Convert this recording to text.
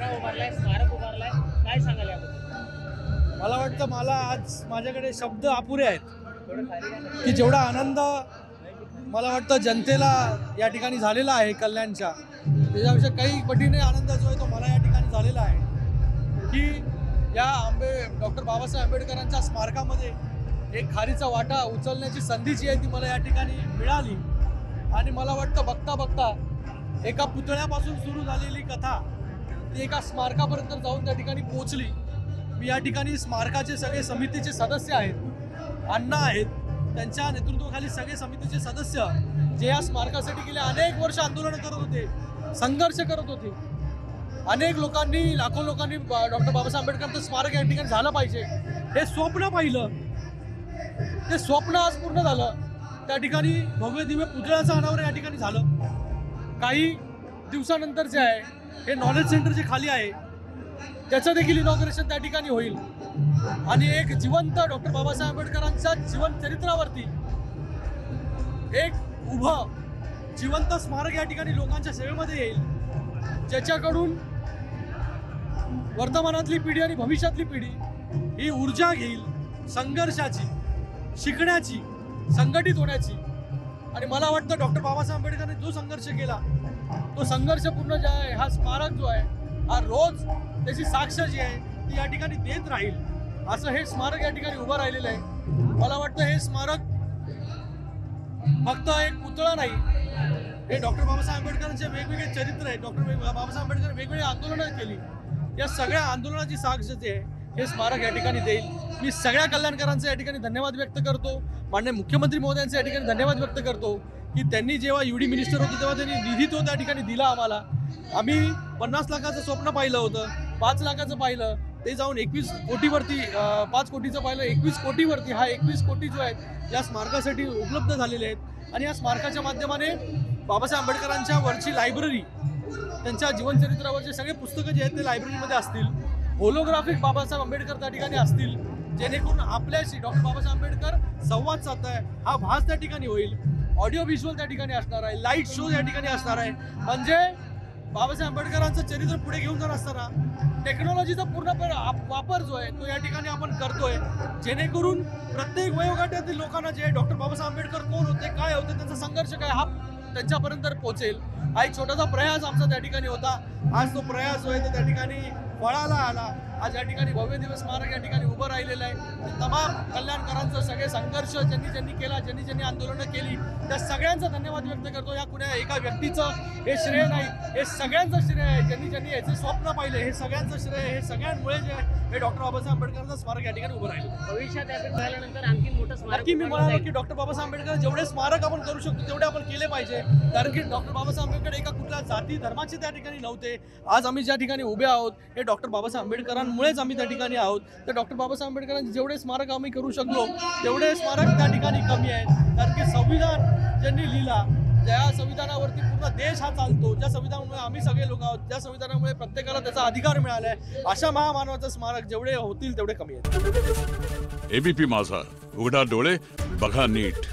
पुतळा उभारलाय, स्मारक उभारलाय, काय सांगाल याबद्दल? मला वाटतं मला आज माझ्याकडे शब्द अपुरे आहेत थोडं खाली घ्या ना. की जेवढा आनंद मला वाटतं जनतेला या ठिकाणी झालेला आहे कल्याणच्या, त्याच्यापेक्षा काही पटीने आनंद जो आहे तो मला या ठिकाणी झालेला आहे की या डॉक्टर बाबासाहेब आंबेडकरांच्या स्मारकामध्ये एक खारीचा वाटा उचलण्याची संधी जी आहे ती मला या ठिकाणी मिळाली. आणि मला वाटतं बघता बघता एका पुतळ्यापासून सुरू झालेली कथा ती एका स्मारकापर्यंत जाऊन त्या ठिकाणी पोहोचली. मी या ठिकाणी स्मारकाचे सगळे समितीचे सदस्य आहेत, अण्णा आहेत, त्यांच्या नेतृत्वाखाली सगळे समितीचे सदस्य जे या स्मारकासाठी गेले अनेक वर्ष आंदोलन करत होते, संघर्ष करत होते. अनेक लोकांनी, लाखो लोकांनी डॉक्टर बाबासाहेब आंबेडकरांचं स्मारक या ठिकाणी झालं पाहिजे हे स्वप्न पाहिलं. ते स्वप्न आज पूर्ण झालं. त्या ठिकाणी भव्य दिव्य पुतळ्याचं अनावरण या ठिकाणी झालं. काही दिवसानंतर जे आहे हे नॉलेज सेंटर जे खाली आहे त्याचं देखील इनॉग्रेशन त्या ठिकाणी होईल. आणि एक जिवंत डॉक्टर बाबासाहेब आंबेडकरांच्या जीवन चरित्रावरती एक उभं जिवंत स्मारक या ठिकाणी लोकांच्या सेवेमध्ये येईल, ज्याच्याकडून वर्तमानातली पिढी आणि भविष्यातली पिढी ही ऊर्जा घेईल संघर्षाची, शिकण्याची, संघटित होण्याची. आणि मला वाटतं डॉक्टर बाबासाहेब आंबेडकरांनी जो संघर्ष केला तो संघर्ष पूर्ण जे आहे हा स्मारक जो आहे हा रोज त्याची साक्ष जी आहे ती या ठिकाणी देत राहील. असं हे स्मारक या ठिकाणी उभं राहिलेलं आहे. मला वाटतं हे स्मारक फक्त एक पुतळा नाही, हे डॉक्टर बाबासाहेब आंबेडकरांचे वेगवेगळे चरित्र आहे. डॉक्टर बाबासाहेब आंबेडकर वेगवेगळी आंदोलनं केली, या सगळ्या आंदोलनाची साक्ष जे आहे हे स्मारक या ठिकाणी देईल. मी सगळ्या कल्याणकरांचे या ठिकाणी धन्यवाद व्यक्त करतो. माननीय मुख्यमंत्री महोदयांचे या ठिकाणी धन्यवाद व्यक्त करतो की त्यांनी जेव्हा UD मिनिस्टर होते तेव्हा त्यांनी निधी तो त्या ठिकाणी दिला आम्हाला. आम्ही 50 लाखाचं स्वप्न पाहिलं होतं, 5 लाखाचं पाहिलं, ते जाऊन 21 कोटीवरती, 5 कोटीचं पाहिलं 21 कोटीवरती. हा 21 कोटी जो आहेत या स्मारकासाठी उपलब्ध झालेले आहेत. आणि या स्मारकाच्या माध्यमाने बाबासाहेब आंबेडकरांच्या वरची लायब्ररी, त्यांच्या जीवनचरित्रावरचे सगळे पुस्तकं जे आहेत ते लायब्ररीमध्ये असतील. होलोग्राफिक बाबासाहेब आंबेडकर त्या ठिकाणी असतील, जेणेकरून आपल्याशी डॉक्टर बाबासाहेब आंबेडकर संवाद साधताय हा भास त्या ठिकाणी होईल. ऑडिओ व्हिज्युअल त्या ठिकाणी असणार आहे, लाईट शो या ठिकाणी असणार आहे. म्हणजे बाबासाहेब आंबेडकरांचं चरित्र पुढे घेऊन जात असताना टेक्नॉलॉजीचा पूर्णपणे वापर जो आहे तो या ठिकाणी आपण करतोय, जेणेकरून प्रत्येक वयोगटातील लोकांना जे डॉक्टर बाबासाहेब आंबेडकर कोण होते, काय होते, त्यांचा संघर्ष काय हा त्यांच्यापर्यंत पोहोचेल. हा एक छोटासा प्रयास आमचा त्या ठिकाणी होता. आज तो प्रयास जो आहे तो त्या ठिकाणी फळाला आला. आज या ठिकाणी भव्य दिवस स्मारक या ठिकाणी उभं राहिलेलं आहे. तमाम कल्याणकरांचं सगळे संघर्ष ज्यांनी केला, ज्यांनी आंदोलनं केली, त्या सगळ्यांचा धन्यवाद व्यक्त करतो. या कुण्या एका व्यक्तीचं हे श्रेय नाही, हे सगळ्यांचं श्रेय आहे. ज्यांनी याचे स्वप्न पाहिले हे सगळ्यांचं श्रेय, हे सगळ्यांमुळे जे हे डॉक्टर बाबासाहेब आंबेडकरांचं स्मारक या ठिकाणी उभं राहिलं. भविष्यात यापैकी झाल्यानंतर आणखी मोठं स्मारक मी म्हणालो की डॉक्टर बाबासाहेब आंबेडकर जेवढे स्मारक आपण करू शकतो तेवढे आपण केले पाहिजे. कारण की डॉक्टर बाबासाहेब आंबेडकर एका कुठल्या जाती धर्माचे त्या ठिकाणी नव्हते. आज आम्ही ज्या ठिकाणी उभे आहोत हे डॉक्टर बाबासाहेब आंबेडकरांमुळेच आम्ही त्या ठिकाणी आहोत. तर डॉक्टर बाबासाहेब आंबेडकरांचे जेवढे स्मारक आम्ही करू शकलो तेवढे स्मारक त्या ठिकाणी कमी आहेत. कारण की संविधान ज्यांनी लिहिला, ज्या संविधानावरती पूर्ण देश हा चालतो, ज्या संविधानामुळे आम्ही सगळे लोक आहोत, ज्या संविधानामुळे प्रत्येकाला त्याचा अधिकार मिळाला आहे, अशा महामानवाचं स्मारक जेवढे होतील तेवढे कमी आहेत. ABP माझा, उघडा डोळे बघा नीट.